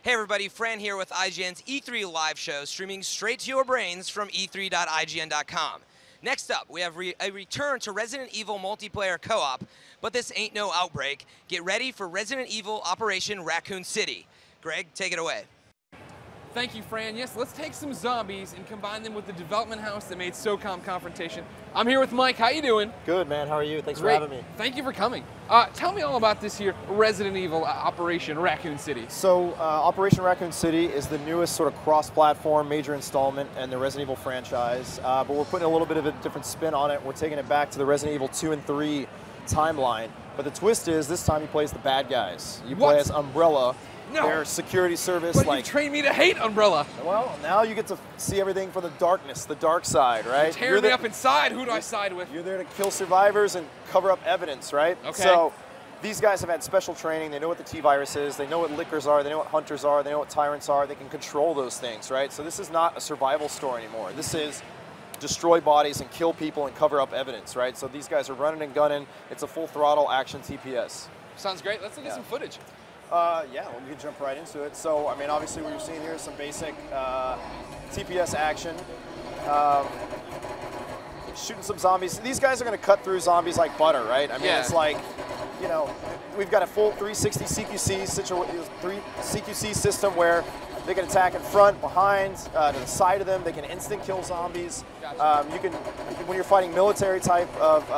Hey everybody, Fran here with IGN's E3 live show, streaming straight to your brains from e3.ign.com. Next up, we have a return to Resident Evil multiplayer co-op, but this ain't no Outbreak. Get ready for Resident Evil Operation Raccoon City. Greg, take it away. Thank you, Fran. Yes, let's take some zombies and combine them with the development house that made SOCOM Confrontation. I'm here with Mike. How you doing? Good, man. How are you? Thanks Great. for having me. Thank you for coming. Tell me all about this here Resident Evil Operation Raccoon City. So, Operation Raccoon City is the newest sort of cross-platform major installment in the Resident Evil franchise, but we're putting a little bit of a different spin on it. We're taking it back to the Resident Evil 2 and 3 timeline, but the twist is this time you play as the bad guys. You play as Umbrella. No. Their security service. But you trained me to hate Umbrella. Well, now you get to see everything from the darkness, the dark side, right? Tear me up inside. Who do I side with? You're there to kill survivors and cover up evidence, right? Okay. So these guys have had special training. They know what the T-virus is. They know what lickers are. They know what hunters are. They know what tyrants are. They can control those things, right? So this is not a survival story anymore. This is destroy bodies and kill people and cover up evidence, right? So these guys are running and gunning. It's a full throttle action TPS. Sounds great. Let's look at some footage. Yeah, well, we can jump right into it. So, I mean, obviously what you're seeing here is some basic TPS action. Shooting some zombies. These guys are going to cut through zombies like butter, right? I mean, it's like, you know, we've got a full 360 CQC system where they can attack in front, behind, to the side of them. They can instant kill zombies. Gotcha. You can, when you're fighting military type of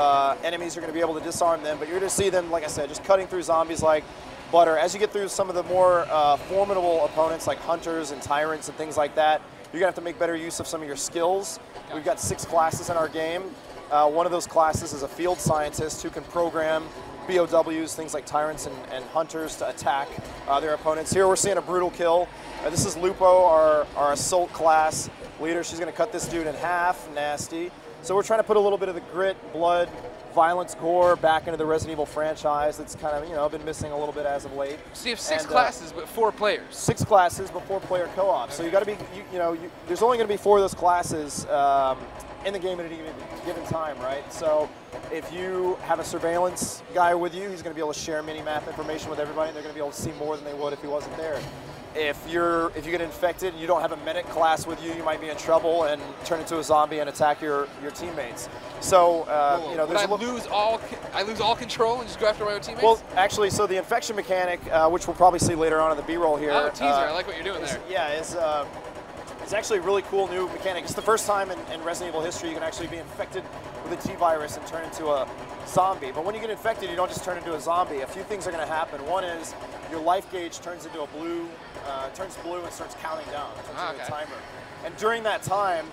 enemies, you're going to be able to disarm them. But you're going to see them, like I said, just cutting through zombies like butter. As you get through some of the more formidable opponents like hunters and tyrants and things like that, you're going to have to make better use of some of your skills. Gotcha. We've got 6 classes in our game. One of those classes is a field scientist who can program BOWs, things like tyrants and hunters, to attack their opponents. Here we're seeing a brutal kill. This is Lupo, our assault class leader. She's going to cut this dude in half. Nasty. So we're trying to put a little bit of the grit, blood, violence, gore back into the Resident Evil franchise. That's kind of, you know, been missing a little bit as of late. So you have 6 classes, but 4 players. 6 classes, but 4-player co-op. Okay. So you got to be, there's only going to be 4 of those classes in the game at any given time, right? So if you have a surveillance guy with you, he's going to be able to share mini-map information with everybody, and they're going to be able to see more than they would if he wasn't there. If you get infected and you don't have a medic class with you, you might be in trouble and turn into a zombie and attack your teammates. So there's I lose all control and just go after my own teammates? Well, actually, so the infection mechanic, which we'll probably see later on in the B-roll here. Oh, teaser! I like what you're doing there. Yeah, it's actually a really cool new mechanic. It's the first time in Resident Evil history you can actually be infected with a T-virus and turn into a zombie. But when you get infected, you don't just turn into a zombie. A few things are going to happen. One is your life gauge turns into turns blue and starts counting down. It turns into a timer. And during that time,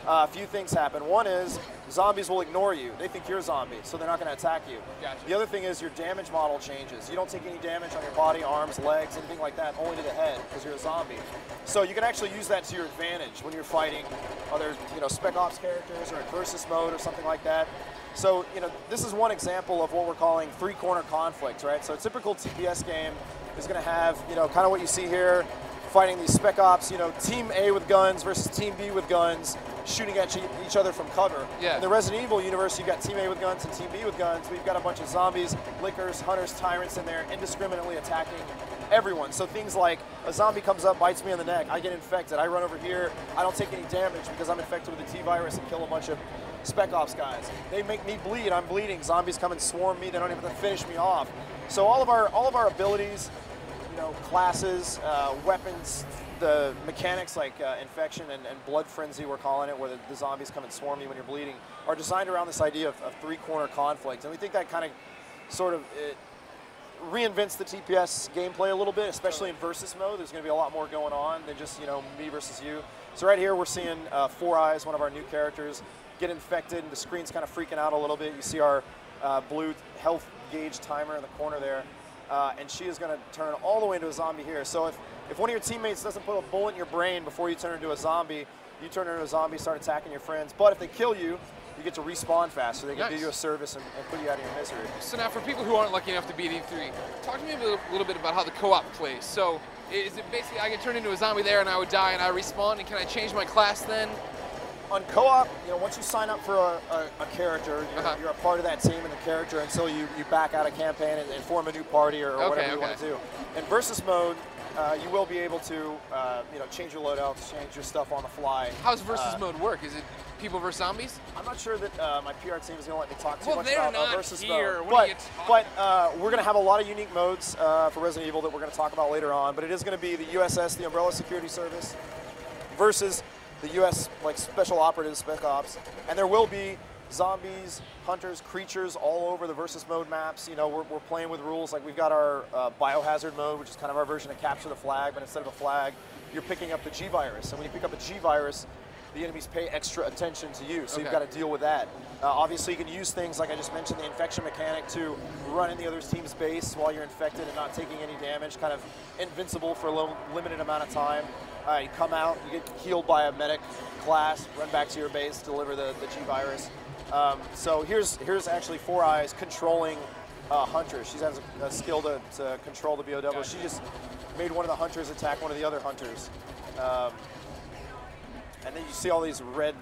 a few things happen. One is zombies will ignore you. They think you're a zombie, so they're not going to attack you. Gotcha. The other thing is your damage model changes. You don't take any damage on your body, arms, legs, anything like that, only to the head, because you're a zombie. So you can actually use that to your advantage when you're fighting other, Spec Ops characters or in versus mode or something like that. So, this is one example of what we're calling 3-corner conflict, right? So a typical TPS game is going to have, kind of what you see here, fighting these Spec Ops, Team A with guns versus Team B with guns, shooting at each other from cover. Yeah. In the Resident Evil universe, you've got Team A with guns and Team B with guns. We've got a bunch of zombies, lickers, hunters, tyrants in there, indiscriminately attacking everyone. So things like a zombie comes up, bites me on the neck, I get infected, I run over here, I don't take any damage because I'm infected with the T-virus and kill a bunch of Spec Ops guys. They make me bleed, I'm bleeding, zombies come and swarm me, they don't even have to finish me off. So all of our abilities, classes, weapons, the mechanics like infection and blood frenzy, we're calling it, where the zombies come and swarm you when you're bleeding, are designed around this idea of 3-corner conflict. And we think that kind of sort of reinvents the TPS gameplay a little bit, especially in versus mode. There's going to be a lot more going on than just, me versus you. So right here we're seeing Four Eyes, one of our new characters, get infected, and the screen's kind of freaking out a little bit. You see our blue health gauge timer in the corner there. And she is going to turn all the way into a zombie here. So if one of your teammates doesn't put a bullet in your brain before you turn into a zombie, you turn into a zombie, start attacking your friends. But if they kill you, you get to respawn faster. They can do you a service and put you out of your misery. So now for people who aren't lucky enough to beat E3, talk to me a little bit about how the co-op plays. So is it basically I get turned into a zombie there and I would die and I respawn, and can I change my class then? On co-op, once you sign up for a character, you're a part of that team and the character until you back out a campaign and form a new party or whatever you want to do. In versus mode, you will be able to change your loadouts, change your stuff on the fly. How's versus mode work? Is it people versus zombies? I'm not sure that my PR team is going to let me talk too well, much they're about not versus here. mode. But we're going to have a lot of unique modes for Resident Evil that we're going to talk about later on. But it is going to be the USS, the Umbrella Security Service, versus the U.S. Special Operatives, Spec Ops, and there will be zombies, hunters, creatures all over the versus mode maps. We're playing with rules like we've got our biohazard mode, which is kind of our version of capture the flag, but instead of a flag, you're picking up the G-Virus. And when you pick up a G-Virus, the enemies pay extra attention to you, so you've got to deal with that. Obviously, you can use things like I just mentioned, the infection mechanic to run in the other team's base while you're infected and not taking any damage, kind of invincible for a limited amount of time. You come out, you get healed by a medic class, run back to your base, deliver the G-Virus. So here's actually Four Eyes controlling Hunter. She has a skill to control the BOW. She just made one of the hunters attack one of the other hunters. And then you see all these red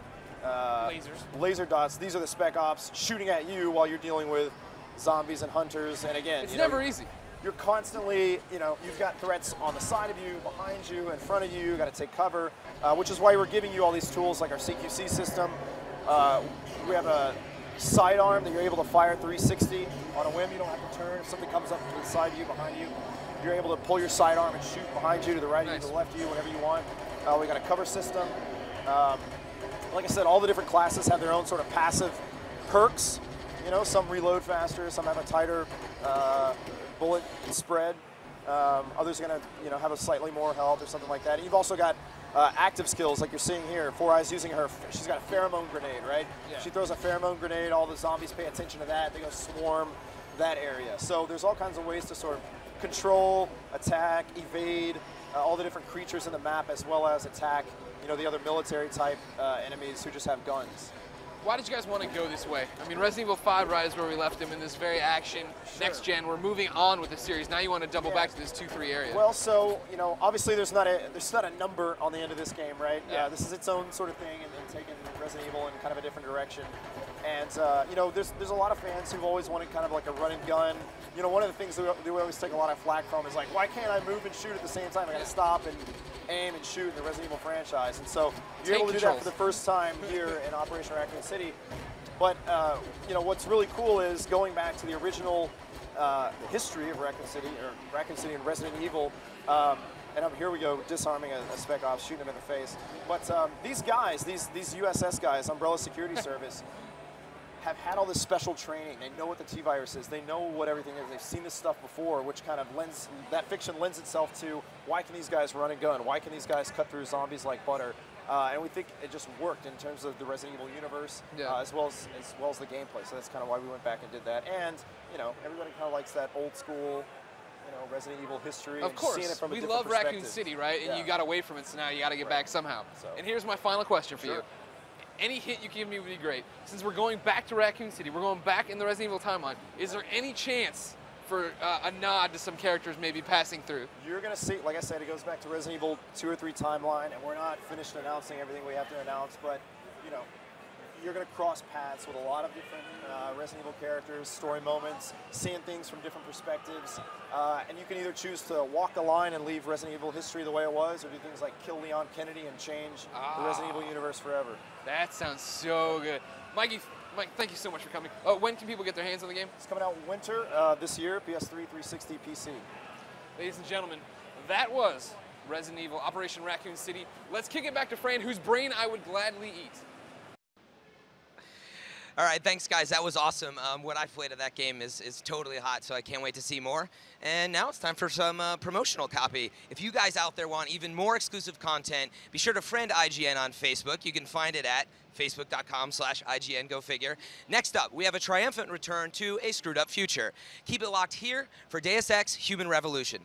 laser dots. These are the Spec Ops shooting at you while you're dealing with zombies and hunters. And again, it's never easy. You're constantly, you've got threats on the side of you, behind you, in front of you. You've got to take cover, which is why we're giving you all these tools like our CQC system. We have a sidearm that you're able to fire 360 on a whim. You don't have to turn. If something comes up to the side of you, behind you, you're able to pull your sidearm and shoot behind you, to the right of you, to the left of you, whatever you want. We got a cover system. Like I said, all the different classes have their own sort of passive perks. Some reload faster, some have a tighter bullet spread. Others are going to have a slightly more health or something like that. And you've also got active skills like you're seeing here. Four Eyes using she's got a pheromone grenade, right? Yeah. She throws a pheromone grenade, all the zombies pay attention to that, they go swarm that area. So there's all kinds of ways to sort of control, attack, evade all the different creatures in the map, as well as attack the other military type enemies who just have guns. Why did you guys want to go this way? I mean, Resident Evil 5 Rise, where we left him in this very action, next gen, we're moving on with the series. Now you want to double back to this 2-3 area. Well, so, obviously there's not a number on the end of this game, right? Yeah. This is its own sort of thing and taking Resident Evil in kind of a different direction. And, there's a lot of fans who've always wanted kind of like a run and gun. One of the things that we always take a lot of flack from is like, why can't I move and shoot at the same time? I got to stop and aim and shoot in the Resident Evil franchise. And so you're able to do that for the first time here in Operation Raccoon City. But, what's really cool is going back to the original history of Raccoon City and Resident Evil. And here we go, disarming a Spec Ops, shooting him in the face. But these guys, these USS guys, Umbrella Security Service, have had all this special training. They know what the T-Virus is. They know what everything is. They've seen this stuff before, which kind of that fiction lends itself to, why can these guys run a gun? Why can these guys cut through zombies like butter? And we think it just worked in terms of the Resident Evil universe, as well as the gameplay. So that's kind of why we went back and did that. And, everybody kind of likes that old school, Resident Evil history. Of course, seeing it from a we different love Raccoon City, right? And you got away from it, so now you got to get back somehow. So. And here's my final question for you. Any hint you can give me would be great. Since we're going back to Raccoon City, we're going back in the Resident Evil timeline, is there any chance for a nod to some characters maybe passing through? You're going to see, like I said, it goes back to Resident Evil 2 or 3 timeline, and we're not finished announcing everything we have to announce, but, you're going to cross paths with a lot of different Resident Evil characters, story moments, seeing things from different perspectives, and you can either choose to walk the line and leave Resident Evil history the way it was, or do things like kill Leon Kennedy and change the Resident Evil universe forever. That sounds so good. Mike, thank you so much for coming. When can people get their hands on the game? It's coming out winter this year, PS3, 360, PC. Ladies and gentlemen, that was Resident Evil Operation Raccoon City. Let's kick it back to Fran, whose brain I would gladly eat. All right, thanks, guys. That was awesome. What I've played of that game is totally hot, so I can't wait to see more. And now it's time for some promotional copy. If you guys out there want even more exclusive content, be sure to friend IGN on Facebook. You can find it at facebook.com/IGN, go figure. Next up, we have a triumphant return to a screwed up future. Keep it locked here for Deus Ex Human Revolution.